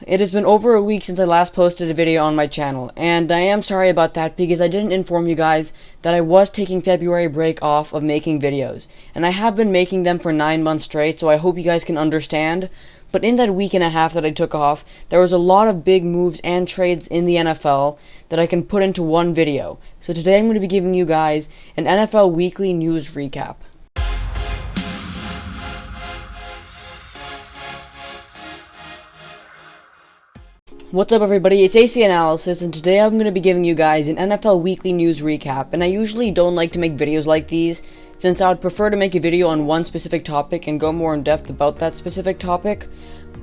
It has been over a week since I last posted a video on my channel, and I am sorry about that because I didn't inform you guys that I was taking February break off of making videos, and I have been making them for 9 months straight, so I hope you guys can understand. But in that week and a half that I took off, there was a lot of big moves and trades in the NFL that I can put into one video. So today I'm going to be giving you guys an NFL weekly news recap. What's up everybody, it's AC Analysis, and today I'm going to be giving you guys an NFL weekly news recap. And I usually don't like to make videos like these, since I would prefer to make a video on one specific topic and go more in depth about that specific topic.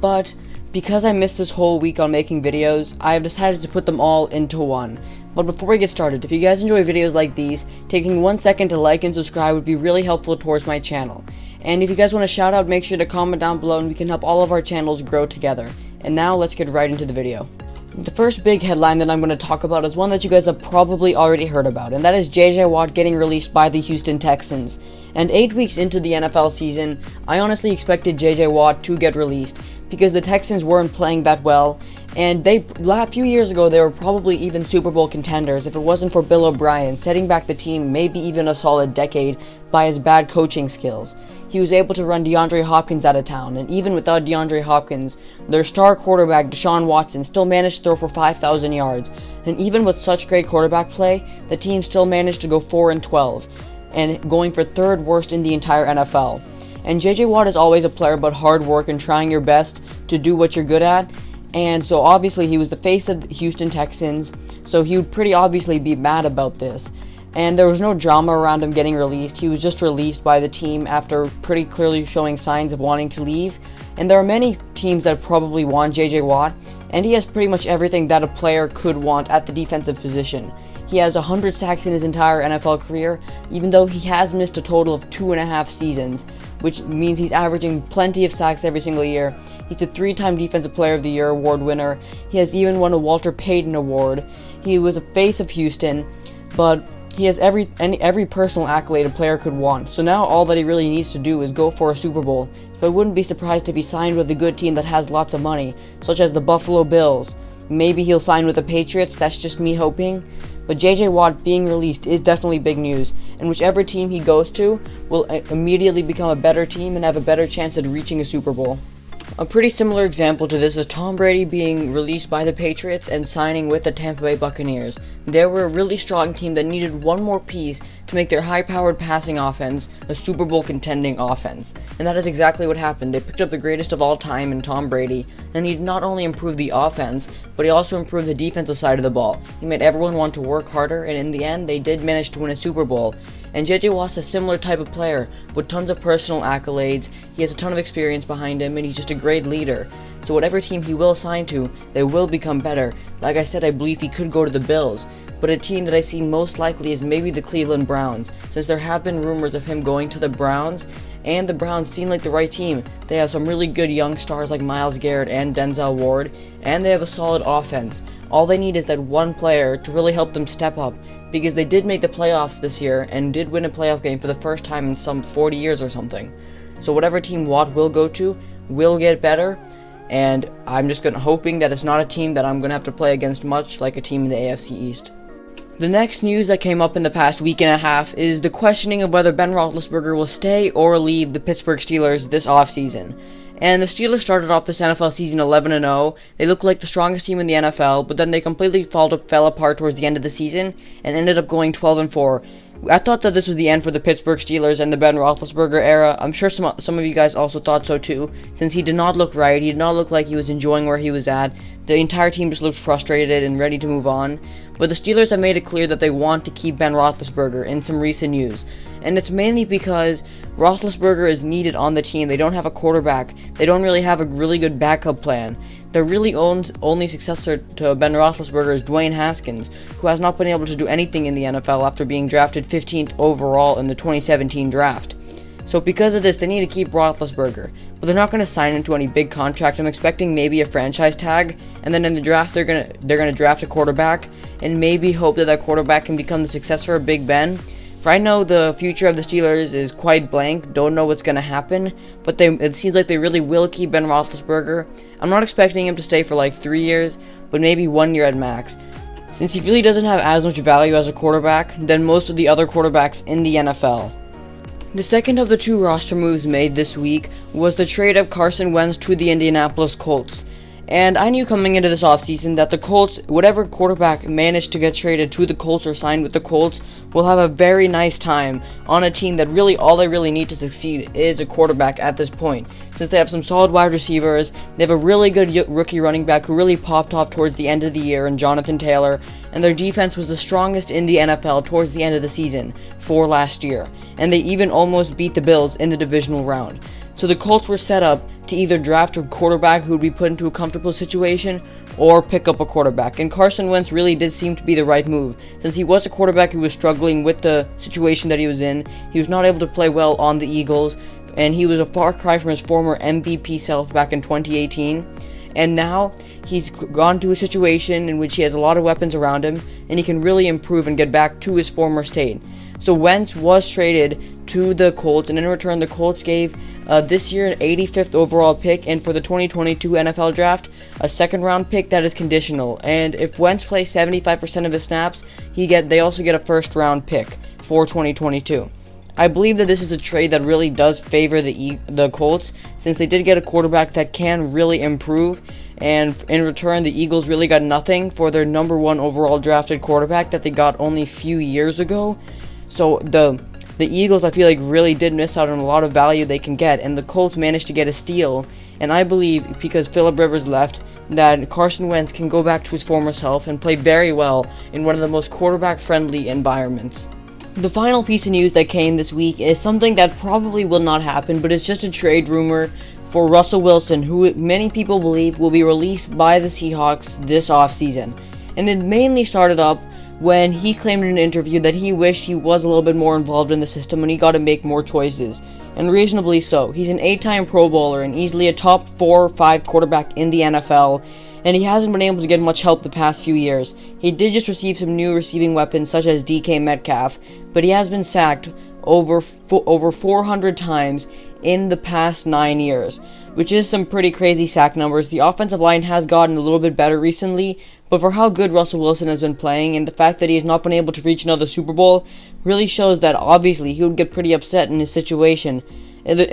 But because I missed this whole week on making videos, I have decided to put them all into one. But before we get started, if you guys enjoy videos like these, taking 1 second to like and subscribe would be really helpful towards my channel. And if you guys want a shout out, make sure to comment down below and we can help all of our channels grow together. And now let's get right into the video. The first big headline that I'm going to talk about is one that you guys have probably already heard about, and that is JJ Watt getting released by the Houston Texans. And 8 weeks into the NFL season, I honestly expected JJ Watt to get released because the Texans weren't playing that well, and a few years ago they were probably even Super Bowl contenders if it wasn't for Bill O'Brien setting back the team maybe even a solid decade by his bad coaching skills. He was able to run DeAndre Hopkins out of town, and even without DeAndre Hopkins, their star quarterback Deshaun Watson still managed to throw for 5,000 yards, and even with such great quarterback play, the team still managed to go 4-12, and going for third worst in the entire NFL. And JJ Watt is always a player about hard work and trying your best to do what you're good at, and so obviously he was the face of the Houston Texans, so he would pretty obviously be mad about this. And there was no drama around him getting released. He was just released by the team after pretty clearly showing signs of wanting to leave. And there are many teams that probably want JJ Watt, and he has pretty much everything that a player could want at the defensive position. He has 100 sacks in his entire NFL career, even though he has missed a total of 2.5 seasons, which means he's averaging plenty of sacks every single year. He's a 3-time Defensive Player of the Year award winner. He has even won a Walter Payton Award. He was a face of Houston, but he has every personal accolade a player could want, so now all that he really needs to do is go for a Super Bowl. So I wouldn't be surprised if he signed with a good team that has lots of money, such as the Buffalo Bills. Maybe he'll sign with the Patriots, that's just me hoping. But JJ Watt being released is definitely big news, and whichever team he goes to will immediately become a better team and have a better chance at reaching a Super Bowl. A pretty similar example to this is Tom Brady being released by the Patriots and signing with the Tampa Bay Buccaneers. They were a really strong team that needed one more piece to make their high-powered passing offense a Super Bowl contending offense. And that is exactly what happened. They picked up the greatest of all time in Tom Brady, and he not only improved the offense, but he also improved the defensive side of the ball. He made everyone want to work harder, and in the end, they did manage to win a Super Bowl. And JJ Watt's a similar type of player, with tons of personal accolades. He has a ton of experience behind him, and he's just a great leader. So whatever team he will sign to, they will become better. Like I said, I believe he could go to the Bills, but a team that I see most likely is maybe the Cleveland Browns, since there have been rumors of him going to the Browns, and the Browns seem like the right team. They have some really good young stars like Myles Garrett and Denzel Ward, and they have a solid offense. All they need is that one player to really help them step up, because they did make the playoffs this year and did win a playoff game for the first time in some 40 years or something. So whatever team Watt will go to will get better, and I'm just hoping that it's not a team that I'm going to have to play against much, like a team in the AFC East. The next news that came up in the past week and a half is the questioning of whether Ben Roethlisberger will stay or leave the Pittsburgh Steelers this offseason. And the Steelers started off this NFL season 11-0. They looked like the strongest team in the NFL, but then they completely fell apart towards the end of the season and ended up going 12-4. I thought that this was the end for the Pittsburgh Steelers and the Ben Roethlisberger era. I'm sure some of you guys also thought so too, since he did not look right. He did not look like he was enjoying where he was at. The entire team just looked frustrated and ready to move on. But the Steelers have made it clear that they want to keep Ben Roethlisberger in some recent news. And it's mainly because Roethlisberger is needed on the team. They don't have a quarterback. They don't really have a really good backup plan. Their really only successor to Ben Roethlisberger is Dwayne Haskins, who has not been able to do anything in the NFL after being drafted 15th overall in the 2017 draft. So because of this, they need to keep Roethlisberger, but they're not going to sign him to any big contract. I'm expecting maybe a franchise tag, and then in the draft they're gonna draft a quarterback, and maybe hope that quarterback can become the successor of Big Ben. Right now, the future of the Steelers is quite blank. Don't know what's going to happen, but it seems like they really will keep Ben Roethlisberger. I'm not expecting him to stay for like 3 years, but maybe 1 year at max, since he really doesn't have as much value as a quarterback than most of the other quarterbacks in the NFL. The second of the two roster moves made this week was the trade of Carson Wentz to the Indianapolis Colts. And I knew coming into this offseason that the Colts, whatever quarterback managed to get traded to the Colts or signed with the Colts, will have a very nice time on a team that really all they really need to succeed is a quarterback at this point. Since they have some solid wide receivers, they have a really good rookie running back who really popped off towards the end of the year in Jonathan Taylor, and their defense was the strongest in the NFL towards the end of the season for last year. And they even almost beat the Bills in the divisional round. So the Colts were set up to either draft a quarterback who would be put into a comfortable situation or pick up a quarterback. And Carson Wentz really did seem to be the right move, since he was a quarterback who was struggling with the situation that he was in. He was not able to play well on the Eagles, and he was a far cry from his former MVP self back in 2018. And now he's gone to a situation in which he has a lot of weapons around him, and he can really improve and get back to his former state. So Wentz was traded to the Colts, and in return the Colts gave this year an 85th overall pick, and for the 2022 NFL Draft, a second-round pick that is conditional. And if Wentz plays 75% of his snaps, they also get a first-round pick for 2022. I believe that this is a trade that really does favor the Colts, since they did get a quarterback that can really improve, and in return the Eagles really got nothing for their number 1 overall drafted quarterback that they got only a few years ago. So the Eagles, I feel like, really did miss out on a lot of value they can get, and the Colts managed to get a steal. And I believe, because Phillip Rivers left, that Carson Wentz can go back to his former self and play very well in one of the most quarterback-friendly environments. The final piece of news that came this week is something that probably will not happen, but it's just a trade rumor for Russell Wilson, who many people believe will be released by the Seahawks this offseason. And it mainly started up when he claimed in an interview that he wished he was a little bit more involved in the system and he got to make more choices, and reasonably so. He's an 8-time Pro Bowler and easily a top 4 or 5 quarterback in the NFL, and he hasn't been able to get much help the past few years. He did just receive some new receiving weapons such as DK Metcalf, but he has been sacked over 400 times in the past 9 years, which is some pretty crazy sack numbers. The offensive line has gotten a little bit better recently, but for how good Russell Wilson has been playing, and the fact that he has not been able to reach another Super Bowl, really shows that obviously he would get pretty upset in his situation.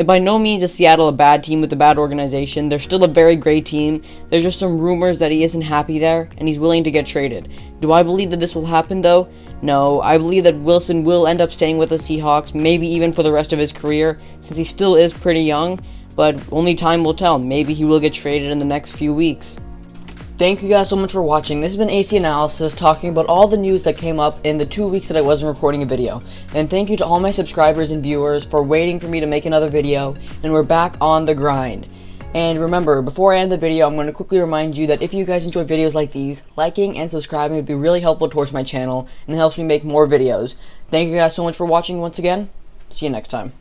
By no means is Seattle a bad team with a bad organization. They're still a very great team. There's just some rumors that he isn't happy there, and he's willing to get traded. Do I believe that this will happen, though? No. I believe that Wilson will end up staying with the Seahawks, maybe even for the rest of his career, since he still is pretty young, but only time will tell. Maybe he will get traded in the next few weeks. Thank you guys so much for watching. This has been AC Analysis, talking about all the news that came up in the 2 weeks that I wasn't recording a video. And thank you to all my subscribers and viewers for waiting for me to make another video, and we're back on the grind. And remember, before I end the video, I'm going to quickly remind you that if you guys enjoy videos like these, liking and subscribing would be really helpful towards my channel, and it helps me make more videos. Thank you guys so much for watching once again. See you next time.